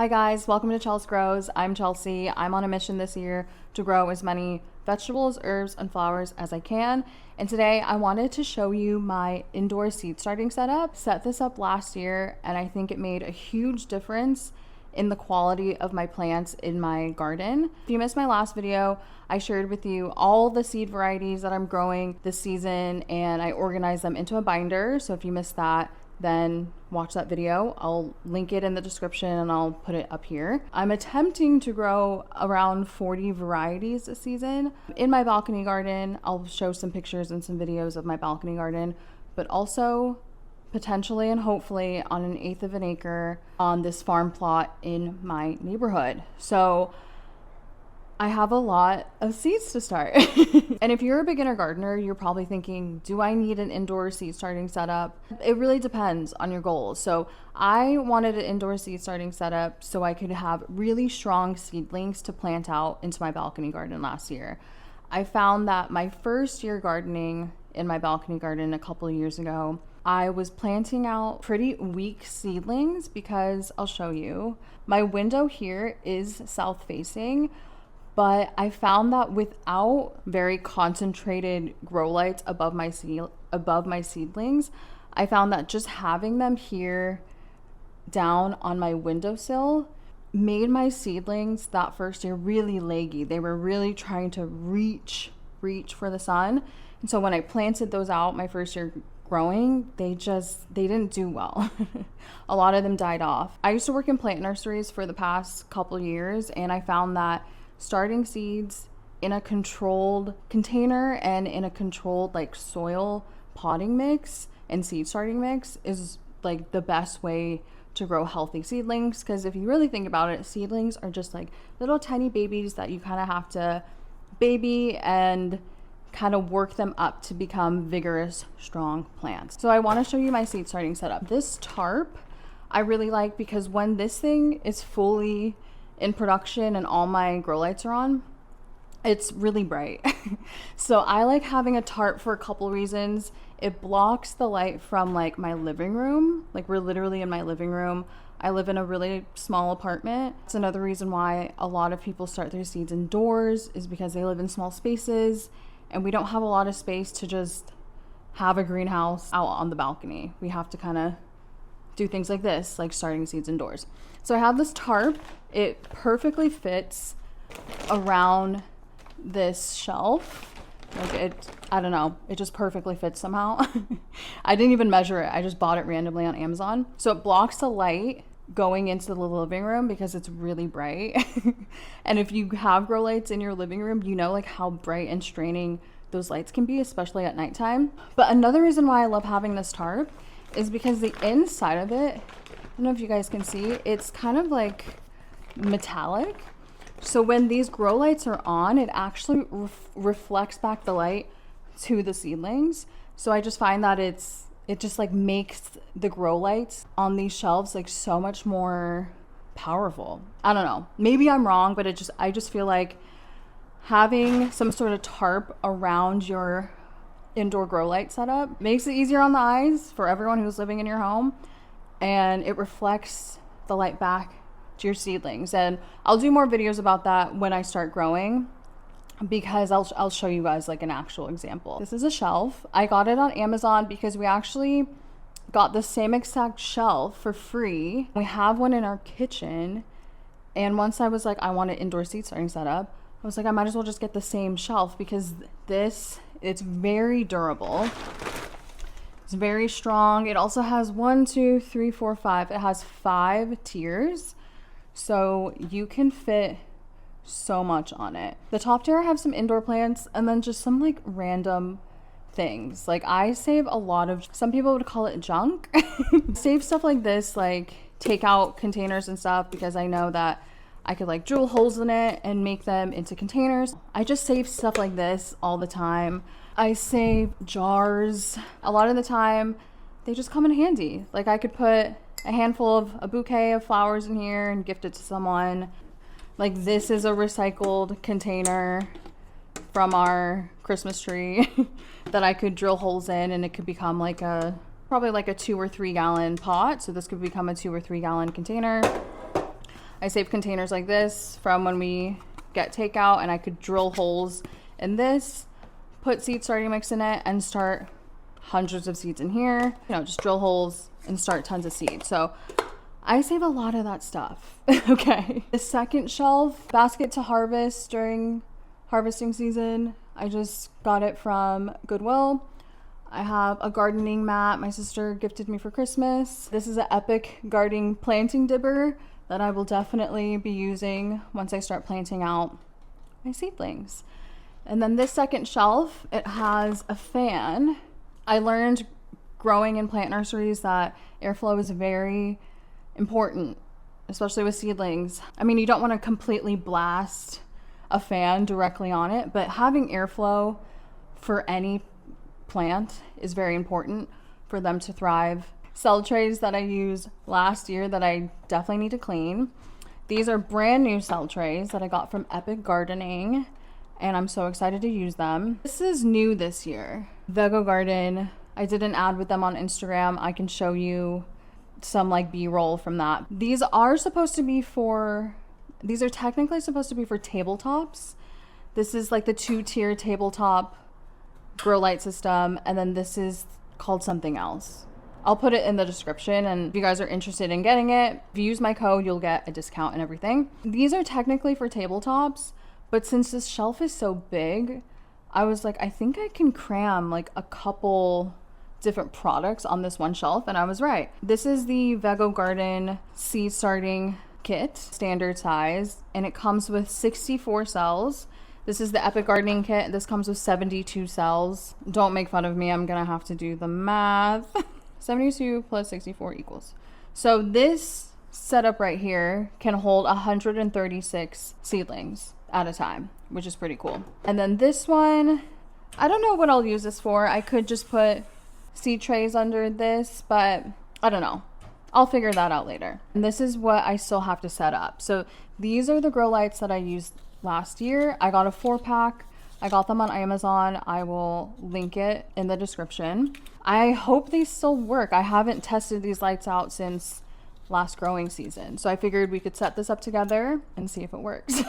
Hi guys, welcome to CHELSGROWS. I'm Chelsea. I'm on a mission this year to grow as many vegetables, herbs, and flowers as I can. And today I wanted to show you my indoor seed starting setup. Set this up last year and I think it made a huge difference in the quality of my plants in my garden. If you missed my last video, I shared with you all the seed varieties that I'm growing this season and I organized them into a binder. So if you missed that, then watch that video. I'll link it in the description and I'll put it up here. I'm attempting to grow around 40 varieties this season. In my balcony garden, I'll show some pictures and some videos of my balcony garden, but also potentially and hopefully on an eighth of an acre on this farm plot in my neighborhood. So I have a lot of seeds to start. And if you're a beginner gardener, you're probably thinking, do I need an indoor seed starting setup? It really depends on your goals. So I wanted an indoor seed starting setup so I could have really strong seedlings to plant out into my balcony garden last year. I found that my first year gardening in my balcony garden a couple of years ago, I was planting out pretty weak seedlings because I'll show you. My window here is south facing, but I found that without very concentrated grow lights above my seedlings, I found that just having them here down on my windowsill made my seedlings that first year really leggy. They were really trying to reach for the sun. And so when I planted those out my first year growing, they didn't do well. A lot of them died off. I used to work in plant nurseries for the past couple years, and I found that starting seeds in a controlled container and in a controlled like soil potting mix and seed starting mix is like the best way to grow healthy seedlings. Because if you really think about it, seedlings are just like little tiny babies that you kind of have to baby and kind of work them up to become vigorous, strong plants. So I want to show you my seed starting setup. This tarp I really like because when this thing is fully in production and all my grow lights are on, it's really bright. So I like having a tarp for a couple reasons. It blocks the light from like my living room. Like we're literally in my living room. I live in a really small apartment. It's another reason why a lot of people start their seeds indoors is because they live in small spaces and we don't have a lot of space to just have a greenhouse out on the balcony. We have to kind of do things like this, like starting seeds indoors. So I have this tarp. It perfectly fits around this shelf. Like I don't know, it just perfectly fits somehow. I didn't even measure it. I just bought it randomly on Amazon. So it blocks the light going into the living room because it's really bright. And if you have grow lights in your living room, you know like how bright and straining those lights can be, especially at nighttime. But another reason why I love having this tarp is because the inside of it, I don't know if you guys can see, it's kind of like metallic. So when these grow lights are on, it actually reflects back the light to the seedlings. So I just find that it just like makes the grow lights on these shelves like so much more powerful. I don't know, maybe I'm wrong, but I just feel like having some sort of tarp around your indoor grow light setup makes it easier on the eyes for everyone who's living in your home, and it reflects the light back to your seedlings. And I'll do more videos about that when I start growing because I'll show you guys like an actual example. This is a shelf. I got it on Amazon because we actually got the same exact shelf for free. We have one in our kitchen, and once I was like, I want an indoor seed starting setup, I was like, I might as well just get the same shelf because it's very durable. It's very strong. It also has 1, 2, 3, 4, 5. It has 5 tiers. So you can fit so much on it. The top tier I have some indoor plants and then just some like random things. Like I save a lot of, some people would call it junk. Save stuff like this, like takeout containers and stuff, because I know that I could like drill holes in it and make them into containers. I just save stuff like this all the time. I save jars. A lot of the time, they just come in handy. Like I could put a handful of a bouquet of flowers in here and gift it to someone. Like this is a recycled container from our Christmas tree that I could drill holes in, and it could become like probably like a 2 or 3 gallon pot. So this could become a 2 or 3 gallon container. I save containers like this from when we get takeout, and I could drill holes in this, put seed starting mix in it, and start hundreds of seeds in here. You know, just drill holes and start tons of seeds. So I save a lot of that stuff. Okay. The second shelf, basket to harvest during harvesting season. I just got it from Goodwill. I have a gardening mat my sister gifted me for Christmas. This is an epic gardening planting dibber that I will definitely be using once I start planting out my seedlings. And then this second shelf, it has a fan. I learned growing in plant nurseries that airflow is very important, especially with seedlings. I mean, you don't want to completely blast a fan directly on it, but having airflow for any plant is very important for them to thrive. Cell trays that I used last year that I definitely need to clean. These are brand new cell trays that I got from Epic Gardening, and I'm so excited to use them. This is new this year. Vego Garden, I did an ad with them on Instagram. I can show you some like B-roll from that. These are technically supposed to be for tabletops. This is like the 2-tier tabletop grow light system, and then this is called something else. I'll put it in the description, and if you guys are interested in getting it, if you use my code, you'll get a discount and everything. These are technically for tabletops, but since this shelf is so big, I was like, I think I can cram like a couple different products on this one shelf, and I was right. This is the Vego Garden seed starting kit, standard size, and it comes with 64 cells. This is the Epic Gardening kit. This comes with 72 cells. Don't make fun of me. I'm gonna have to do the math. 72 plus 64 equals. So this setup right here can hold 136 seedlings at a time, which is pretty cool. And then this one, I don't know what I'll use this for. I could just put seed trays under this, but I don't know. I'll figure that out later. And this is what I still have to set up. So these are the grow lights that I used last year. I got a 4-pack. I got them on Amazon. I will link it in the description. I hope they still work. I haven't tested these lights out since last growing season, so I figured we could set this up together and see if it works.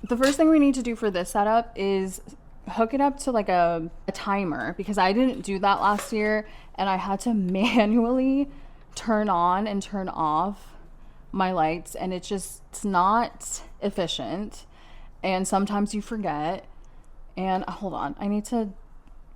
The first thing we need to do for this setup is hook it up to like a timer, because I didn't do that last year, and I had to manually turn on and turn off my lights, and it's not efficient, and sometimes you forget. And hold on, I need to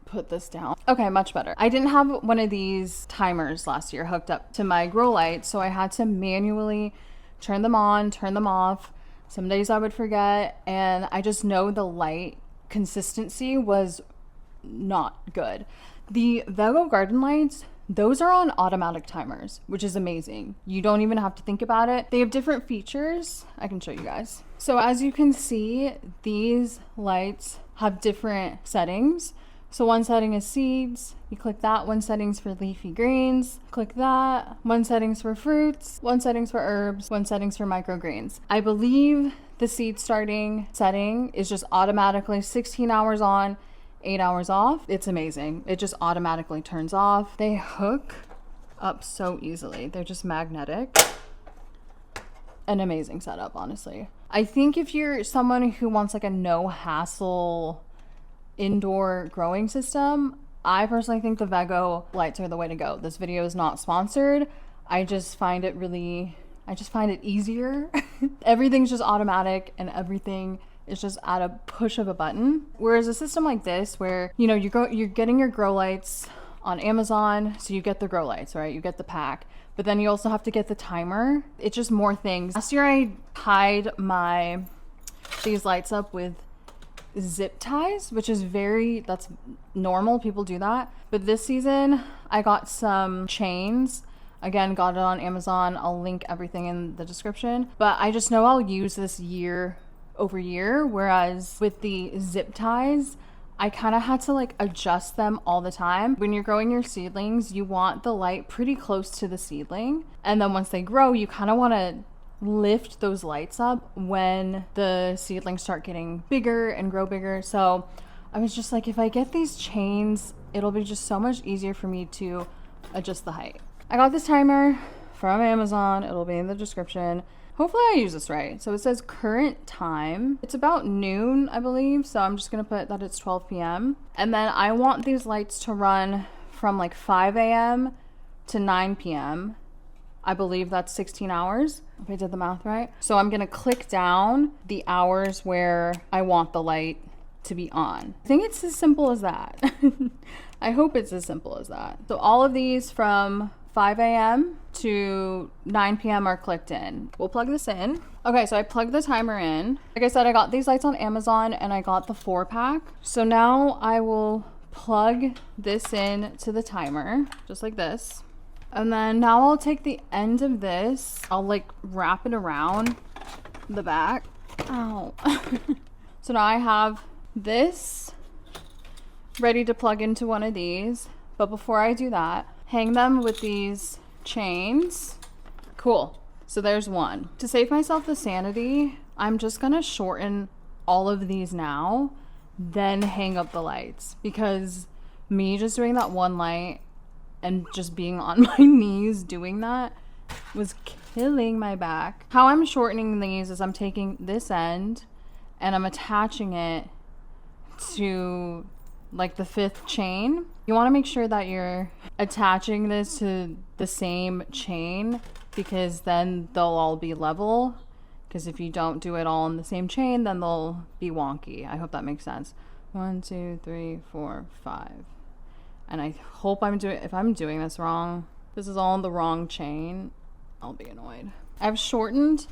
put this down. Okay, much better. I didn't have one of these timers last year hooked up to my grow light, so I had to manually turn them on, turn them off. Some days I would forget, and I just know the light consistency was not good. The Vego garden lights, those are on automatic timers, which is amazing. You don't even have to think about it. They have different features. I can show you guys. So as you can see, these lights have different settings. So one setting is seeds, you click that. One setting's for leafy greens, click that. One setting's for fruits, one setting's for herbs, one setting's for microgreens. I believe the seed starting setting is just automatically 16 hours on, 8 hours off. It's amazing. It just automatically turns off. They hook up so easily. They're just magnetic. An amazing setup, honestly. I think if you're someone who wants like a no hassle indoor growing system, I personally think the Vego lights are the way to go. This video is not sponsored. I just find it easier. Everything's just automatic, and everything is just at a push of a button. Whereas a system like this, where you're getting your grow lights on Amazon, so you get the grow lights, right? You get the pack, but then you also have to get the timer. It's just more things. Last year I tied these lights up with zip ties, which is that's normal. People do that. But this season I got some chains. Again, got it on Amazon. I'll link everything in the description. But I just know I'll use this year over year. Whereas with the zip ties, I kind of had to like adjust them all the time. When you're growing your seedlings, you want the light pretty close to the seedling. And then once they grow, you kind of want to lift those lights up when the seedlings start getting bigger and grow bigger. So I was just like, if I get these chains, it'll be just so much easier for me to adjust the height. I got this timer from Amazon. It'll be in the description. Hopefully I use this right. So it says current time. It's about noon, I believe. So I'm just gonna put that it's 12 p.m. And then I want these lights to run from like 5 a.m. to 9 p.m. I believe that's 16 hours, if I did the math right. So I'm gonna click down the hours where I want the light to be on. I think it's as simple as that. I hope it's as simple as that. So all of these from 5 a.m. to 9 p.m. are clicked in. We'll plug this in. Okay, so I plugged the timer in. Like I said, I got these lights on Amazon and I got the 4-pack. So now I will plug this in to the timer, just like this. And then now I'll take the end of this, I'll like wrap it around the back. Ow. So now I have this ready to plug into one of these. But before I do that, hang them with these chains. Cool. So there's one. To save myself the sanity, I'm just gonna shorten all of these now, then hang up the lights, because me just doing that one light and just being on my knees doing that was killing my back. How I'm shortening these is I'm taking this end and I'm attaching it to like the 5th chain. You want to make sure that you're attaching this to the same chain, because then they'll all be level. Because if you don't do it all in the same chain, then they'll be wonky. I hope that makes sense. 1, 2, 3, 4, 5. And I hope if I'm doing this wrong, this is all in the wrong chain, I'll be annoyed. I've shortened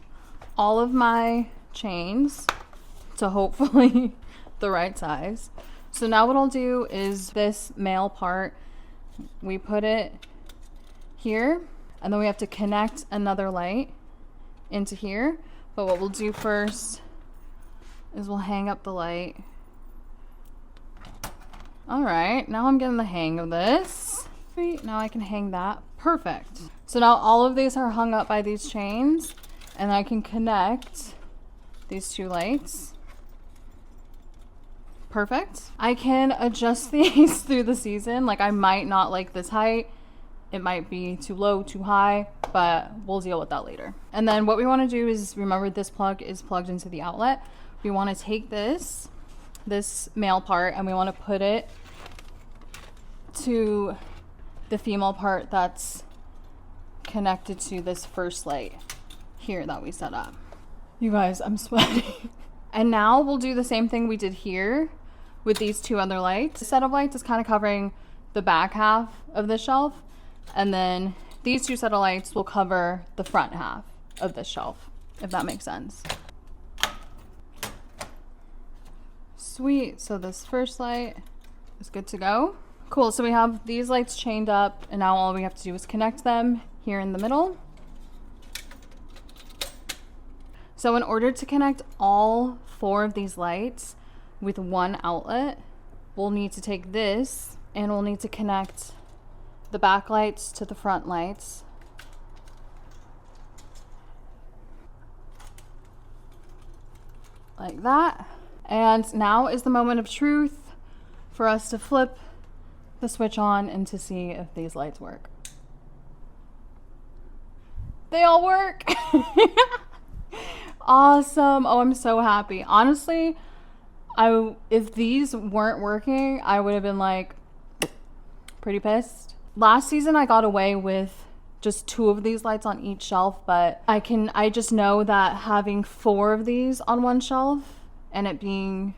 all of my chains to hopefully the right size. So now what I'll do is this male part, we put it here, and then we have to connect another light into here. But what we'll do first is we'll hang up the light. All right, now I'm getting the hang of this. Sweet, now I can hang that. Perfect. So now all of these are hung up by these chains, and I can connect these 2 lights. Perfect. I can adjust these through the season. Like I might not like this height. It might be too low, too high, but we'll deal with that later. And then what we want to do is, remember this plug is plugged into the outlet. We want to take this male part and we want to put it to the female part that's connected to this first light here that we set up. You guys, I'm sweating. And now we'll do the same thing we did here with these 2 other lights. The set of lights is kind of covering the back half of the shelf, and then these 2 set of lights will cover the front half of this shelf, if that makes sense. Sweet, so this first light is good to go. Cool, so we have these lights chained up, and now all we have to do is connect them here in the middle. So in order to connect all 4 of these lights with one outlet, we'll need to take this and we'll need to connect the back lights to the front lights. Like that. And now is the moment of truth for us to flip the switch on and to see if these lights work. They all work. Awesome. Oh, I'm so happy. Honestly, if these weren't working, I would have been like pretty pissed. Last season I got away with just 2 of these lights on each shelf, but I just know that having 4 of these on one shelf and it being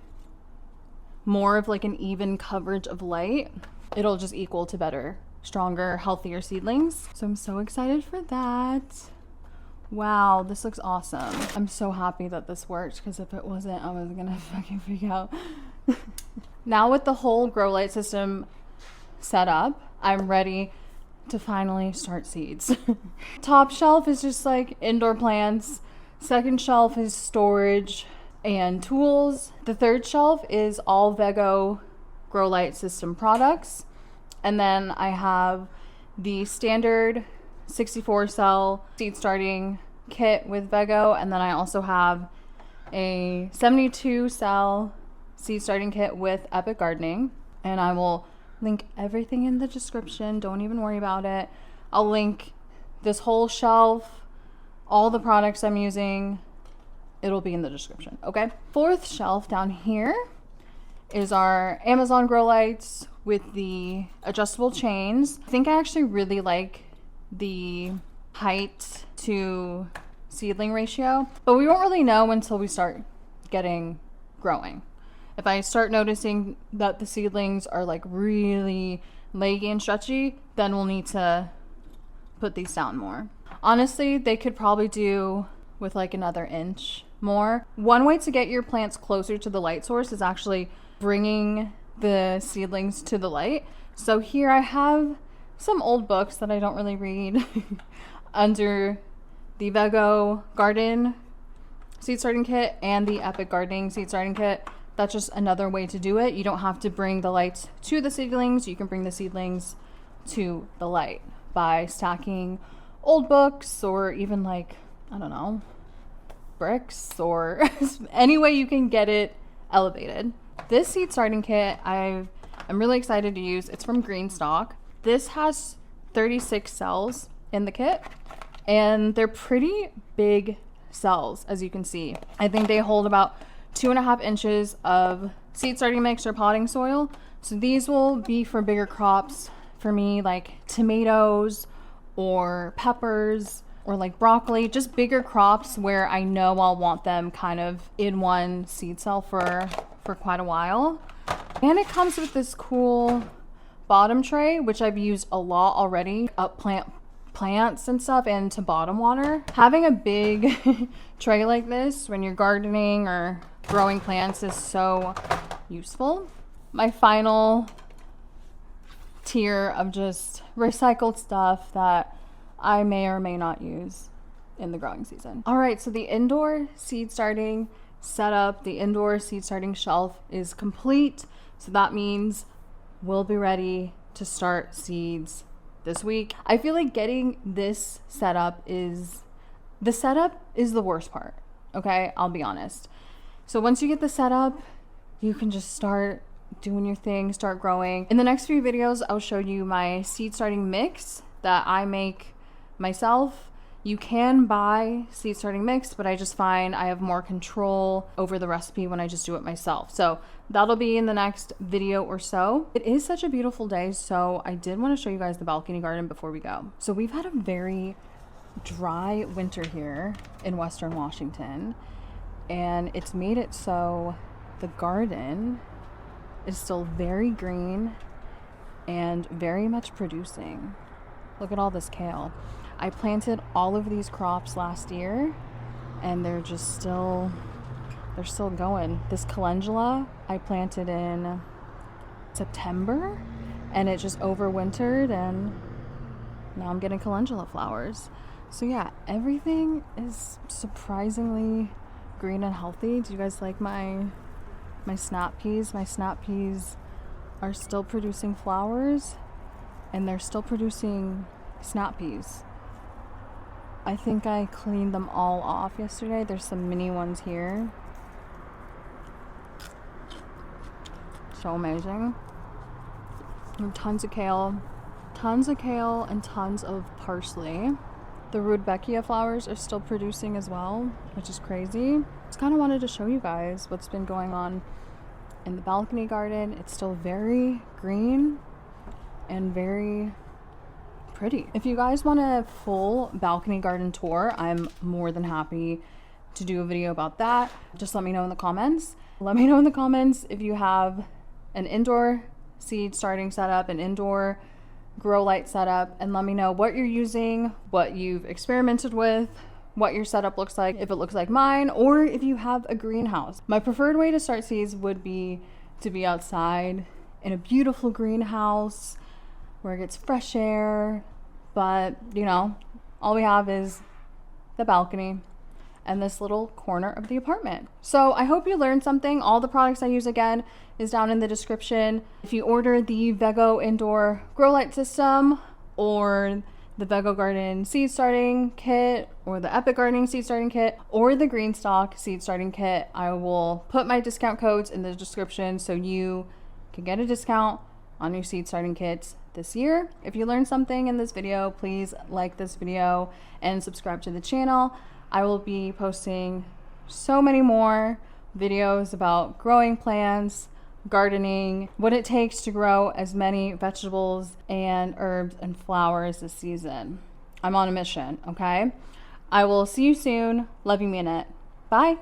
more of like an even coverage of light, it'll just equal to better, stronger, healthier seedlings. So I'm so excited for that. Wow, this looks awesome. I'm so happy that this worked, because if it wasn't, I was gonna fucking freak out. Now with the whole grow light system set up, I'm ready to finally start seeds. Top shelf is just like indoor plants. Second shelf is storage and tools. The third shelf is all Vego grow light system products. And then I have the standard 64 cell seed starting kit with Vego, and then I also have a 72 cell seed starting kit with Epic Gardening, and I will link everything in the description. Don't even worry about it. I'll link this whole shelf, All the products I'm using, it'll be in the description, okay? Fourth shelf down here is our Amazon grow lights with the adjustable chains. I think I actually really like the height to seedling ratio, but we won't really know until we start getting growing. If I start noticing that the seedlings are like really leggy and stretchy, then we'll need to put these down more. Honestly, they could probably do with like another inch more. One way to get your plants closer to the light source is actually bringing the seedlings to the light. So here I have some old books that I don't really read under the Vego Garden Seed Starting Kit and the Epic Gardening Seed Starting Kit. That's just another way to do it. You don't have to bring the lights to the seedlings. You can bring the seedlings to the light by stacking old books or even like, I don't know, bricks or any way you can get it elevated. This seed starting kit I'm really excited to use. It's from GreenStalk. This has 36 cells in the kit and they're pretty big cells, as you can see. I think they hold about 2.5 inches of seed starting mix or potting soil. So these will be for bigger crops for me, like tomatoes or peppers or like broccoli, just bigger crops where I know I'll want them kind of in one seed cell for quite a while. And it comes with this cool bottom tray, which I've used a lot already, up plants and stuff and to bottom water. Having a big tray like this when you're gardening or growing plants is so useful. My final tier of just recycled stuff that I may or may not use in the growing season. All right, so the indoor seed starting setup, the indoor seed starting shelf is complete. So that means we'll be ready to start seeds this week. I feel like getting this setup is the worst part. Okay, I'll be honest. So once you get the setup, you can just start doing your thing, start growing. In the next few videos, I'll show you my seed starting mix that I make myself. You can buy seed starting mix, but I just find I have more control over the recipe when I just do it myself. So that'll be in the next video or so. It is such a beautiful day, so I did want to show you guys the balcony garden before we go. So we've had a very dry winter here in Western Washington, and it's made it so the garden is still very green and very much producing. Look at all this kale. I planted all of these crops last year and they're still going. This calendula I planted in September and it just overwintered and now I'm getting calendula flowers. So yeah, everything is surprisingly green and healthy. Do you guys like my snap peas? My snap peas are still producing flowers and they're still producing snap peas. I think I cleaned them all off yesterday. There's some mini ones here. So amazing. And tons of kale and tons of parsley. The Rudbeckia flowers are still producing as well, which is crazy. Just kind of wanted to show you guys what's been going on in the balcony garden. It's still very green and very pretty. If you guys want a full balcony garden tour, I'm more than happy to do a video about that. Just let me know in the comments. Let me know in the comments if you have an indoor seed starting setup, an indoor grow light setup, and let me know what you're using, what you've experimented with, what your setup looks like, if it looks like mine, or if you have a greenhouse. My preferred way to start seeds would be to be outside in a beautiful greenhouse where it gets fresh air, but you know, all we have is the balcony and this little corner of the apartment. So I hope you learned something. All the products I use again is down in the description. If you order the Vego indoor grow light system or the Vego garden seed starting kit or the Epic gardening seed starting kit or the GreenStalk seed starting kit, I will put my discount codes in the description so you can get a discount on new seed starting kits this year. If you learned something in this video, please like this video and subscribe to the channel. I will be posting so many more videos about growing plants, gardening, what it takes to grow as many vegetables and herbs and flowers this season. I'm on a mission, okay? I will see you soon. Love you, mean it. Bye.